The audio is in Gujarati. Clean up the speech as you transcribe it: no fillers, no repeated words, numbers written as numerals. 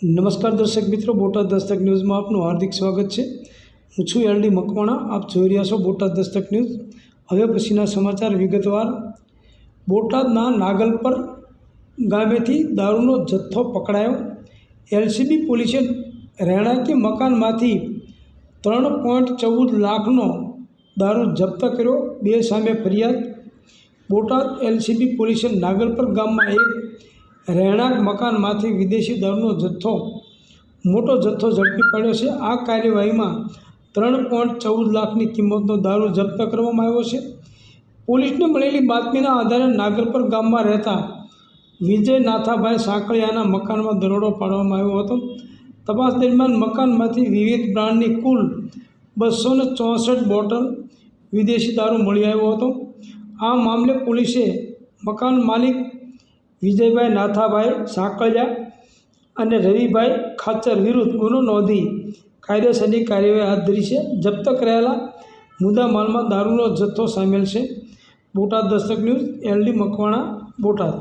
નમસ્કાર દર્શક મિત્રો, બોટાદ દસ્તક ન્યૂઝમાં આપનું હાર્દિક સ્વાગત છે। હું છું એલડી મકવાણા। આપ જોઈ રહ્યા છો બોટાદ દસ્તક ન્યૂઝ। હવે પછીના સમાચાર વિગતવાર। બોટાદના નાગલપર ગામેથી દારૂનો જથ્થો પકડાયો। એલસીબી પોલીસે રહેણાંકી મકાનમાંથી 3.14 લાખનો દારૂ જપ્ત કર્યો। 2 સામે ફરિયાદ। બોટાદ એલસીબી પોલીસે નાગલપર ગામમાં એક રહેણાંક મકાનમાંથી વિદેશી દારૂનો મોટો જથ્થો ઝડપી પાડ્યો છે। આ કાર્યવાહીમાં 3.14 લાખની કિંમતનો દારૂ જપ્ત કરવામાં આવ્યો છે। પોલીસને મળેલી બાતમીના આધારે નાગલપર ગામમાં રહેતા વિજય નાથાભાઈ સાંકળિયાના મકાનમાં દરોડો પાડવામાં આવ્યો હતો। તપાસ દરમિયાન મકાનમાંથી વિવિધ બ્રાન્ડની કુલ 264 બોટલ વિદેશી દારૂ મળી આવ્યો હતો। આ મામલે પોલીસે મકાન માલિક વિજયભાઈ નાથાભાઈ સાંકળિયા અને રવિભાઈ ખાચર વિરુદ્ધ ગુનો નોંધી કાયદેસરની કાર્યવાહી હાથ ધરી છે। જપ્ત કરાયેલા મુદ્દામાલમાં દારૂનો જથ્થો સામેલ છે। બોટાદ દસ્તક ન્યૂઝ, એલડી મકવાણા, બોટાદ।